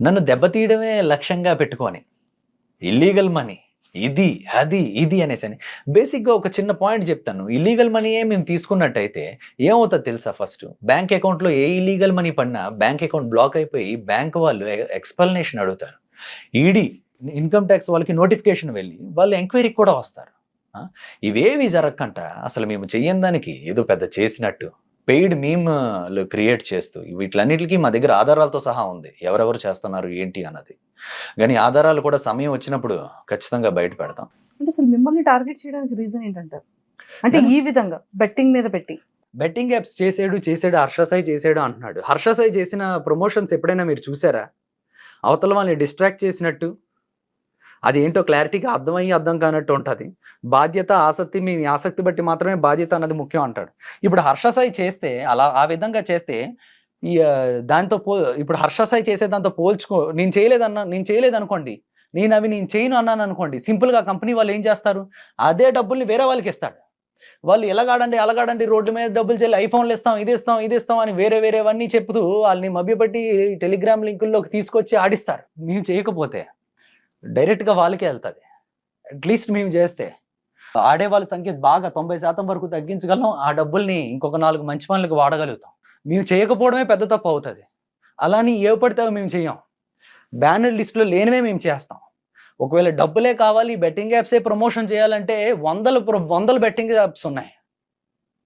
నన్ను దెబ్బతీయడమే లక్ష్యంగా పెట్టుకొని, ఇల్లీగల్ మనీ ఇది, ఇది అనేసని. బేసిక్‌గా ఒక చిన్న పాయింట్ జెప్తాను. ఇల్లీగల్ మనీయే మేము తీసుకున్నట్టయితే ఏమవుతదో తెలుసా ఫస్టు? బ్యాంక్ అకౌంట్‌లో ఏ ఇల్లీగల్ మనీ పడినా బ్యాంక్ అకౌంట్ బ్లాక్ అయిపోయి బ్యాంక్ వాళ్ళు ఎక్స్‌ప్లనేషన్ అడుగుతారు. ఈడీ, ఇన్‌కమ్ టాక్స్ వాళ్ళకి నోటిఫికేషన్ వెళ్ళి వాళ్ళు ఎంక్వైరీకి కూడా వస్తారు. ఆ! ఇవేవి జరగకంట అసలు మేము చెయ్యని దానికి ఏదో పెద్ద చేసినట్టు పెయిడ్ మీమ్‌లు క్రియేట్ చేస్తూ వీటిలన్నిట్లికి మా దగ్గర ఆధారాలతో సహా ఉంది. ఎవరెవరు చేస్తున్నారు ఏంటి అన్నది. గానీ ఆధారాలు కూడా సమయం వచ్చినప్పుడు ఖచ్చితంగా బయట పెడతాం. అంటే అసలు మిమ్మల్ని టార్గెట్ చేయడానికి రీజన్ ఏంటంటారు? అంటే నన్ను ఈ విధంగా బెట్టింగ్ మీద పెట్టి. బెట్టింగ్ యాప్స్ చేసాడు, హర్ష సాయి చేసాడు అంటున్నాడు. హర్ష సాయి చేసిన ప్రమోషన్స్ ఎప్పుడైనా మీరు చూసారా? అవతల వాళ్ళని డిస్ట్రాక్ట్ చేసినట్టు, అదేంటో క్లారిటీగా అర్థమయ్యి అర్థం కానట్టు ఉంటది. బాధ్యత, ఆసక్తి మీ ఆసక్తి బట్టి మాత్రమే బాధ్యత అన్నది ముఖ్యం అంటాడు. ఇప్పుడు హర్ష సాయి చేస్తే ఆ విధంగా చేస్తే ఈ దాంతో ఇప్పుడు హర్ష సాయి చేసే దాంతో నేను చేయలేదనుకోండి. నేను చేయను అన్నాననుకోండి. సింపుల్‌గా కంపెనీ వాళ్ళు ఏం చేస్తారు? అదే డబ్బుల్ని వేరే వాళ్ళకిస్తాడు. వాళ్ళు ఎలగాడండి, అలగాడండి రోడ్డు మీద డబ్బులు చెల్లి ఐఫోన్‌లు ఇస్తాం, ఇది ఇస్తాం అని వేరేవన్నీ చెప్తూ ఆళ్ళని మభ్యపెట్టి టెలిగ్రామ్ లింకుల్లోకి తీసుకొచ్చి ఆడిస్తారు. మేము చేయకపోతే. డైరెక్ట్‌గా వాళ్ళకే ఎళ్తది. అట్‌లీస్ట్ మేము జేస్తే. ఆడేవాళ్ళ సంఖ్య బాగా 90% వరకు తగ్గించగలం. ఆ డబ్బుల్ని ఇంకొక 4 మంచి పనులకు వాడగలుగుతాం. మేము చేయకపోవడమే పెద్ద తప్పవుతది. అలా అని ఏవి పడితే అవి మేము చెయ్యం. బ్యానర్ లిస్ట్‌లో లేనివే మేము చేస్తాం. ఒకవేళ డబ్బులే కావాలి, బెట్టింగ్ యాప్సే ప్రమోషన్ చేయాలంటే వందల బెట్టింగ్ యాప్స్ ఉన్నాయి.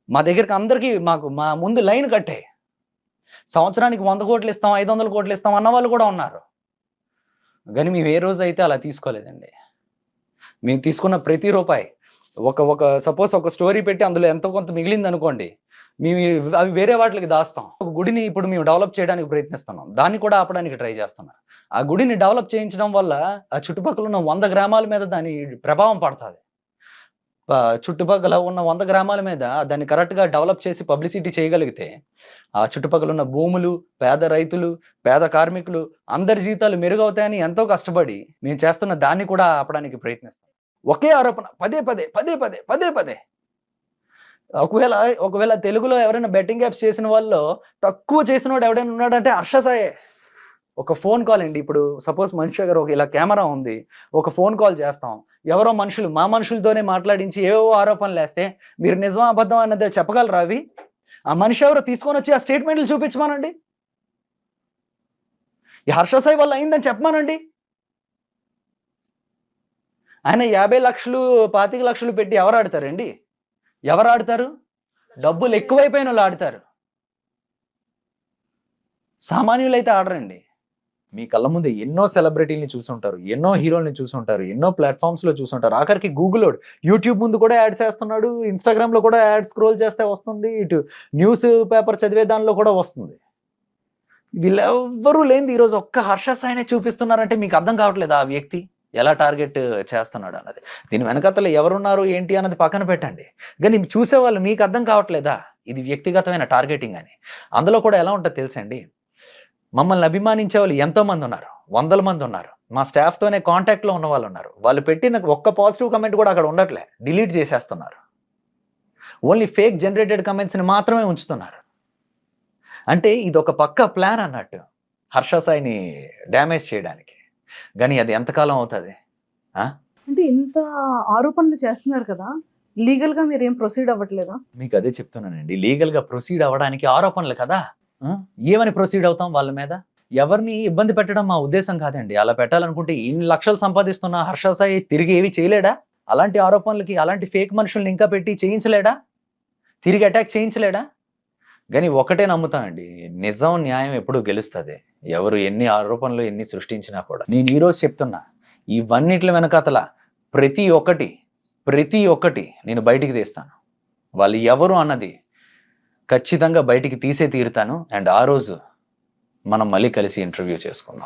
మా దగ్గరికి అందరికి మా ముందు లైన్ కట్టాయి. సంవత్సరానికి 100,00,00,000 ఇస్తాం, 500,00,00,000 ఇస్తాం అన్నవాళ్ళు కూడా ఉన్నారు. గానీ మేము ఏ రోజైతే అలా తీసుకోలేదండి. మేము తీసుకున్న ప్రతి రూపాయి సపోజ్ ఒక స్టోరీ పెట్టి అందులో ఎంతో కొంత మిగిలిందనుకోండి. మేము అవి వేరే వాటిలకి దాస్తాం. ఒక గుడిని ఇప్పుడు మేము డెవలప్ చేయడానికి ప్రయత్నిస్తున్నాం. దాన్ని కూడా ఆపడానికి ట్రై చేస్తున్నాం. ఆ గుడిని డెవలప్ చేయించడం వల్ల ఆ చుట్టుపక్కల ఉన్న 100 గ్రామాల మీద దాని ప్రభావం పడతది. చుట్టుపక్కల ఉన్న 100 గ్రామాల మీద దాన్ని కరెక్ట్‌గా డెవలప్ చేసి పబ్లిసిటీ చేయగలిగితే, ఆ చుట్టుపక్కల ఉన్న భూములు, పేద రైతులు, పేద కార్మికులు అందరి జీవితాలు మెరుగవుతాయని ఎంతో కష్టపడి మేము చేస్తున్న దాన్ని కూడా ఆపడానికి ప్రయత్నిస్తాం. ఒకే ఆరోపణ పదే. ఒకవేళ తెలుగులో ఎవరైనా బెట్టింగ్ యాప్స్ చేసిన వాళ్ళలో తక్కువ చేసినోడు ఎవడైనా ఉన్నాడంటే హర్ష సాయే. ఒక ఫోన్ కాల్ అండి. ఇప్పుడు సపోజ్ మనిషి దగ్గర ఇలా కెమెరా ఉంది. ఒక ఫోన్ కాల్ చేస్తాం. ఎవరో మా మనుషులతోనే మాట్లాడించి ఏవేవో ఆరోపణలేస్తే మీరు నిజమా? అబద్ధమా? అన్నది చెప్పగలరా అవి? ఆ మనిషి ఎవరో తీసుకొనొచ్చి ఆ స్టేట్‌మెంట్‌లు చూపించమనండి. ఈ హర్ష సాయి వల్ల అయిందని చెప్పమనండి. ఆయన 50,00,000, 25,00,000 పెట్టి ఎవరాడతారండి? ఎవరాడతారు? డబ్బులు ఎక్కువైపోయినోళ్ళు ఆడతారు. సామాన్యులైతే ఆడరండి. మీ కళ్ళ ముందే ఎన్నో సెలబ్రిటీలని చూసుంటారు. ఎన్నో హీరోలని చూసుంటారు. ఎన్నో ప్లాట్‌ఫార్మ్స్‌లో చూసుంటారు. ఆఖరికి గూగులోడు యూట్యూబ్ ముందు కూడా యాడ్స్ ఏస్తున్నాడు. ఇన్‌స్టాగ్రామ్‌లో కూడా యాడ్ స్క్రోల్ చేస్తే వస్తుంది. ఇటు న్యూస్ పేపర్ చదివే దానిలో కూడా వస్తుంది. వీళ్ళెవ్వరూ లేనిది ఈరోజు ఒక్క హర్ష సాయినే చూపిస్తున్నారంటే మీకు అర్థం కావట్లేదా ఆ వ్యక్తి ఎలా టార్గెట్ చేస్తున్నాడన్నది. దీని వెనకాతల ఎవరున్నారు ఏంటి అన్నది పక్కన పెట్టండి. గానీ చూసేవాళ్ళు మీకు అర్థం కావట్లేదా? ఇది వ్యక్తిగతమైన టార్గెటింగ్ అని. అందులో కూడా ఎలా ఉంటదో తెలుసండి? మమ్మల్ని అభిమానించే వాళ్ళు ఎంతోమందున్నారు. వందల మందున్నారు. మా స్టాఫ్‌తోనే కాంటాక్ట్‌లో ఉన్నవాళ్ళున్నారు. వాళ్ళు పెట్టిన ఒక్క పాజిటివ్ కామెంట్ కూడా అక్కడ ఉండట్లే. డిలీట్ చేసేస్తున్నారు. ఓన్లీ ఫేక్ జనరేటెడ్ కామెంట్స్‌ని మాత్రమే ఉంచుతున్నారు. అంటే ఇదొక పక్కా ప్లాన్ అన్నట్టు. హర్ష సాయిని డ్యామేజ్ చేయడానికి. గానీ అది ఎంతకాలం అవుతది? ఆ! అంటే ఇంత ఆరోపణలు చేస్తున్నారు కదా! లీగల్‌గా మీరేం ప్రొసీడ్ అవ్వట్లేదా? మీకదే చెప్తున్నానండి. లీగల్‌గా ప్రొసీడ్ అవ్వడానికి ఆరోపణలు కదా! ఆ! ఏమని ప్రొసీడ్ అవుతాం వాళ్ళ మీద? ఎవరిని ఇబ్బంది పెట్టడం మా ఉద్దేశ్యం కాదండి. అలా పెట్టాలనుకుంటే ఇన్ని లక్షలు సంపాదిస్తున్న హర్ష సాయి తిరిగి ఏవి చేయలేడా? అలాంటి ఆరోపణలకి, అలాంటి ఫేక్ మనుషుల్ని ఇంకా పెట్టి చేయించలేడా? తిరిగి అటాక్ చేయించలేడా? గానీ ఒకటే నమ్ముతానండి. నిజం, న్యాయం ఎప్పుడూ గెలుస్తది. ఎవరు ఎన్ని ఆరోపణలు ఎన్ని సృష్టించినా కూడా. నేను ఈరోజు చెప్తున్నా. ఇవన్నిట్ల వెనకాతల ప్రతి ఒక్కటి నేను బయటికి తీస్తాను. వాళ్ళు ఎవరు అన్నది ఖచ్చితంగా బయటికి తీసే తీరుతాను. అండ్ ఆ రోజు మనం మళ్ళీ కలిసి ఇంటర్వ్యూ చేసుకుందాం.